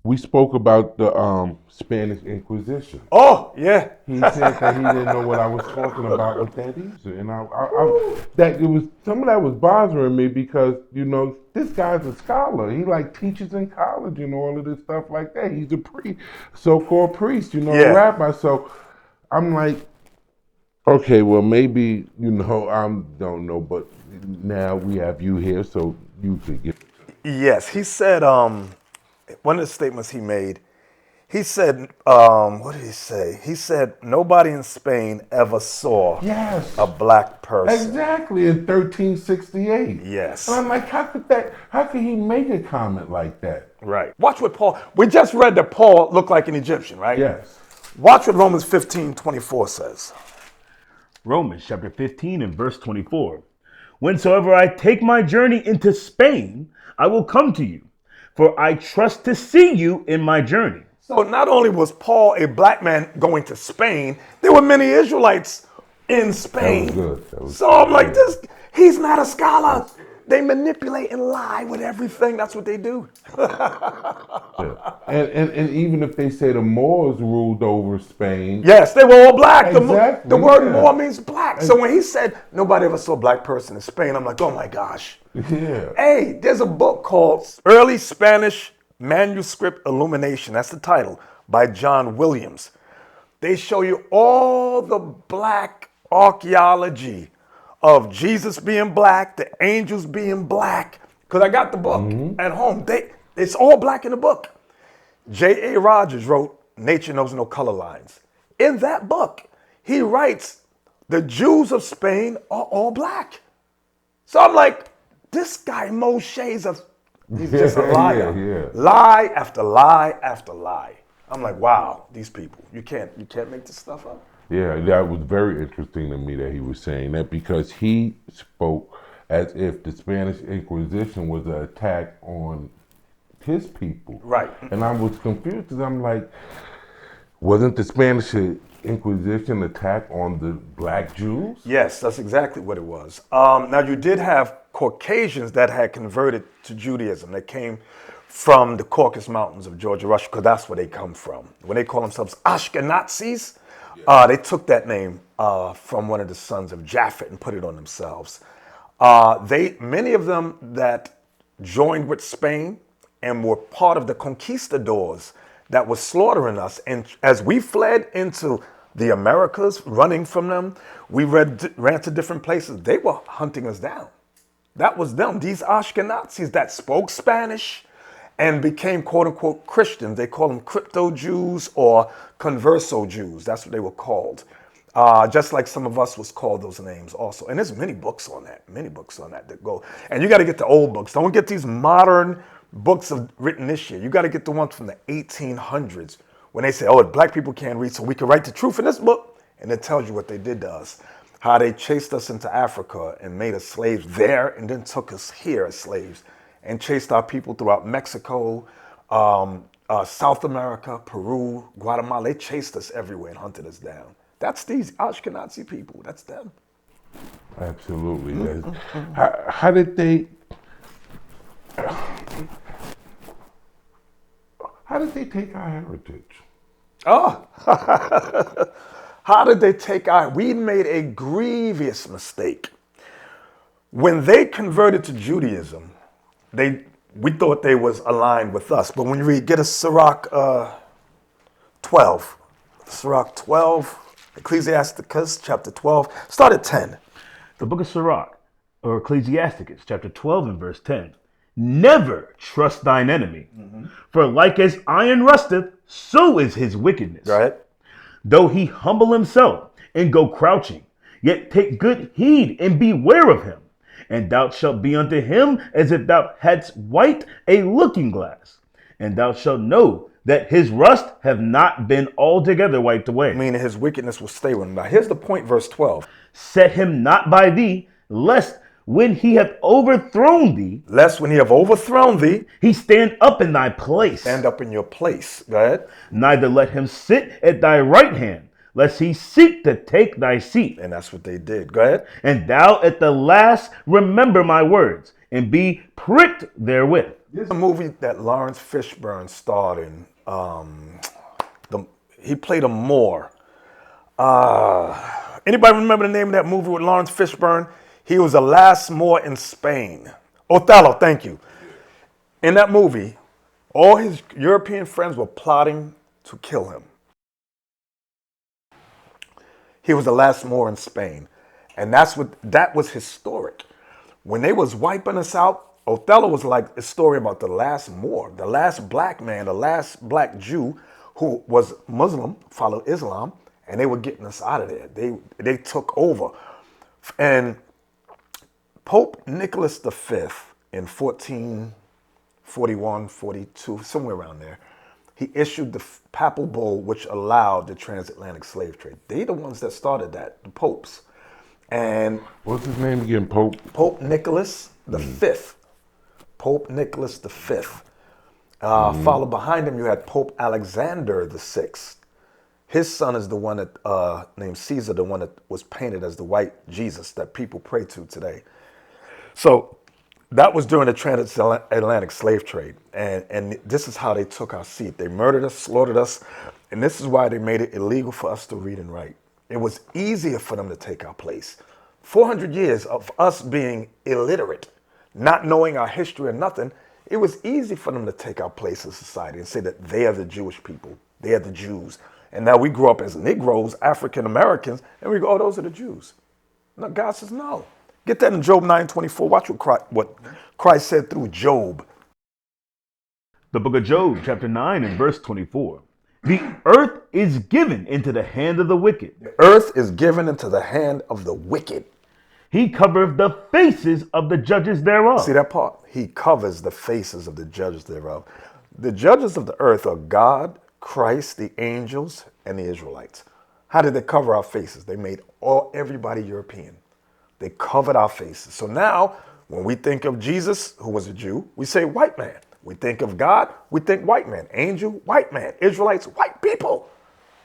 We spoke about the Spanish Inquisition. Oh, yeah. He said that he didn't know what I was talking about with that either, and that it was some of that was bothering me because this guy's a scholar. He like teaches in college and all of this stuff like that. He's a so-called priest, a Yeah. rabbi. So I'm like, okay, well maybe I don't know, but now we have you here, so you could get. Yes, he said, one of the statements he made, he said, what did he say? He said, nobody in Spain ever saw Yes. a black person. Exactly, in 1368. Yes. And I'm like, how could he make a comment like that? Right. Watch what Paul, we just read that Paul looked like an Egyptian, right? Yes. Watch what Romans 15:24 says. Romans chapter 15 and verse 24. Whensoever I take my journey into Spain, I will come to you, for I trust to see you in my journey. So not only was Paul a black man going to Spain, there were many Israelites in Spain. That was good. So I'm like, he's not a scholar. They manipulate and lie with everything. That's what they do. Yeah. And even if they say the Moors ruled over Spain. Yes, they were all black. Exactly, The word yeah. Moor means black. So when he said nobody ever saw a black person in Spain, I'm like, oh my gosh. Yeah. Hey, there's a book called Early Spanish Manuscript Illumination. That's the title, by John Williams. They show you all the black archaeology of Jesus being black, the angels being black. Because I got the book at home. It's all black in the book. J.A. Rogers wrote Nature Knows No Color Lines. In that book, he writes the Jews of Spain are all black. So I'm like, this guy Moshe's he's just a liar. Yeah. Lie after lie after lie. I'm like, wow, these people, you can't make this stuff up. Yeah, that was very interesting to me that he was saying that because he spoke as if the Spanish Inquisition was an attack on his people. Right. And I was confused because I'm like, wasn't the Spanish Inquisition attack on the black Jews? Yes, that's exactly what it was. Now, you did have Caucasians that had converted to Judaism that came from the Caucasus Mountains of Georgia, Russia, because that's where they come from. When they call themselves Ashkenazis, they took that name from one of the sons of Japhet and put it on themselves. Many of them that joined with Spain and were part of the conquistadors that was slaughtering us. And as we fled into the Americas, running from them, we ran to different places. They were hunting us down. That was them, these Ashkenazis that spoke Spanish and became quote unquote Christians. They call them crypto Jews or converso Jews. That's what they were called. Just like some of us was called those names also. And there's many books on that that go. And you got to get the old books. Don't get these modern books written this year. You got to get the ones from the 1800s when they say, oh, black people can't read, so we can write the truth in this book. And it tells you what they did to us. How they chased us into Africa and made us slaves there and then took us here as slaves and chased our people throughout Mexico, South America, Peru, Guatemala. They chased us everywhere and hunted us down. That's these Ashkenazi people. That's them. Absolutely. How did they take our heritage? Oh, how did they take we made a grievous mistake. When they converted to Judaism, we thought they was aligned with us. But when you read, get a Sirach 12, Ecclesiasticus chapter 12, start at 10. The book of Sirach, or Ecclesiasticus, chapter 12 and verse 10. Never trust thine enemy, for like as iron rusteth, so is his wickedness. Right? Though he humble himself and go crouching, yet take good heed and beware of him. And thou shalt be unto him as if thou hadst white a looking glass. And thou shalt know that his rust have not been altogether wiped away. Meaning his wickedness will stay with him. Now here's the point, verse 12. Set him not by thee, lest when he hath overthrown thee, he stand up in thy place. Stand up in your place, right? Neither let him sit at thy right hand, lest he seek to take thy seat. And that's what they did. Go ahead. And thou at the last remember my words, and be pricked therewith. There's a movie that Lawrence Fishburne starred in. He played a Moor. Anybody remember the name of that movie with Lawrence Fishburne? He was the last Moor in Spain. Othello, thank you. In that movie, all his European friends were plotting to kill him. He was the last Moor in Spain. And that was historic. When they was wiping us out, Othello was like a story about the last Moor, the last black man, the last black Jew who was Muslim, followed Islam, and they were getting us out of there. They took over. And Pope Nicholas V in 1441, 42, somewhere around there, he issued the papal bull which allowed the transatlantic slave trade. They the ones that started that, the popes. And what's his name again? Pope Nicholas V. Pope Nicholas V. Followed behind him, you had Pope Alexander VI. His son is the one that named Caesar, the one that was painted as the white Jesus that people pray to today. So that was during the transatlantic slave trade. And this is how they took our seat. They murdered us, slaughtered us, and this is why they made it illegal for us to read and write. It was easier for them to take our place. 400 years of us being illiterate, not knowing our history or nothing, it was easy for them to take our place in society and say that they are the Jewish people, they are the Jews. And now we grew up as Negroes, African Americans, and we go, oh, those are the Jews. No, God says no. Get that in Job 9:24. Watch what Christ said through Job. The book of Job, chapter 9 and verse 24. The earth is given into the hand of the wicked. The earth is given into the hand of the wicked. He covereth the faces of the judges thereof. See that part? He covers the faces of the judges thereof. The judges of the earth are God, Christ, the angels, and the Israelites. How did they cover our faces? They made everybody European. They covered our faces. So now, when we think of Jesus, who was a Jew, we say white man. We think of God, we think white man. Angel, white man. Israelites, white people.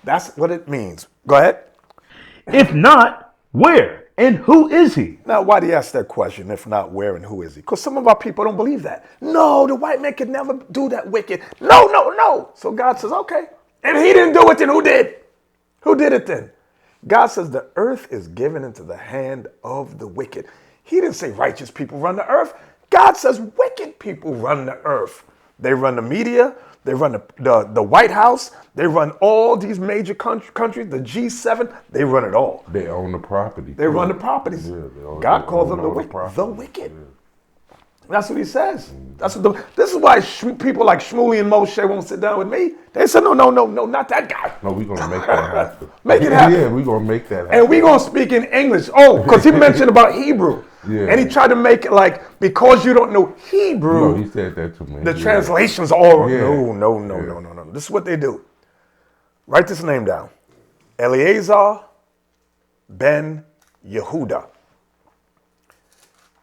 That's what it means. Go ahead. If not, where and who is he? Now, why do you ask that question? If not, where and who is he? Because some of our people don't believe that. No, the white man could never do that wicked. No, no, no. So God says, okay. If he didn't do it, then who did? Who did it then? God says the earth is given into the hand of the wicked. He didn't say righteous people run the earth. God says wicked people run the earth. They run the media. They run the White House. They run all these major countries, the G7. They run it all. They own the property. They run the properties. Yeah, God calls them the wicked. The wicked. That's what he says. This is why people like Shmuley and Moshe won't sit down with me. They said, no, not that guy. No, we're going to make that happen. Make it happen. Yeah, we're going to make that happen. And we're going to speak in English. Oh, because he mentioned about Hebrew. Yeah. And he tried to make it like, because you don't know Hebrew. No, he said that to me. The translations all, Yeah. No. This is what they do. Write this name down. Eleazar ben Yehuda.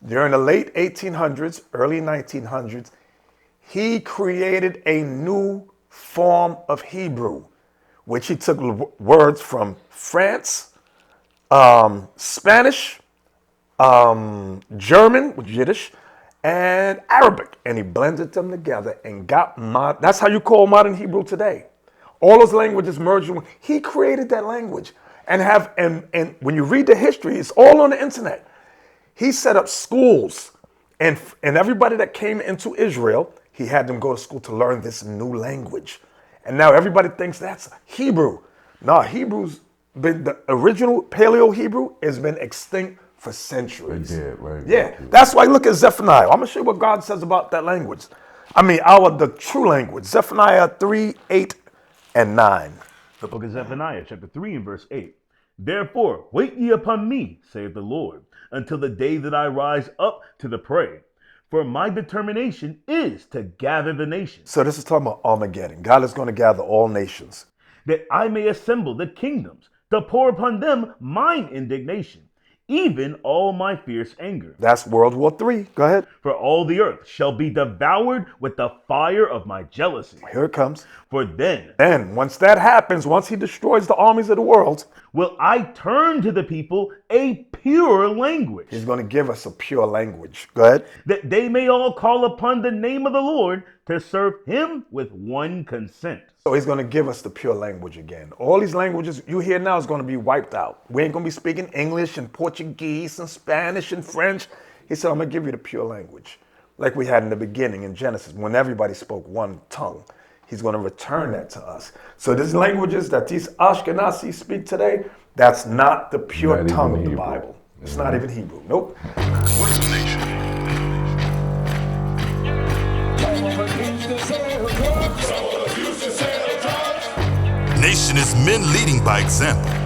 During the late 1800s, early 1900s, he created a new form of Hebrew, which he took words from France, Spanish, German, which is Yiddish, and Arabic, and he blended them together and got that's how you call modern Hebrew today. All those languages merged. He created that language, and when you read the history, it's all on the internet. He set up schools, and everybody that came into Israel, he had them go to school to learn this new language. And now everybody thinks that's Hebrew. No, Hebrew's been, the original Paleo Hebrew has been extinct for centuries. Yeah, that's why look at Zephaniah. I'm going to show you what God says about that language. The true language. Zephaniah 3, 8, and 9. The book of Zephaniah, chapter 3 and verse 8. Therefore, wait ye upon me, saith the Lord, until the day that I rise up to the prey. For my determination is to gather the nations. So this is talking about Armageddon. God is going to gather all nations. That I may assemble the kingdoms, to pour upon them mine indignation, even all my fierce anger. That's World War III. Go ahead. For all the earth shall be devoured with the fire of my jealousy. Here it comes. For then Once that happens, once he destroys the armies of the world, will I turn to the people a pure language, he's going to give us a pure language. Go ahead. that they may all call upon the name of the Lord to serve him with one consent. So he's going to give us the pure language again. All these languages you hear now is going to be wiped out. We ain't going to be speaking English and Portuguese and Spanish and French. He said, I'm going to give you the pure language. Like we had in the beginning in Genesis, when everybody spoke one tongue. He's going to return that to us. So these languages that these Ashkenazis speak today, that's not the pure tongue of the Bible. It's not even Hebrew. Nope. What is a nation? Nation is men leading by example.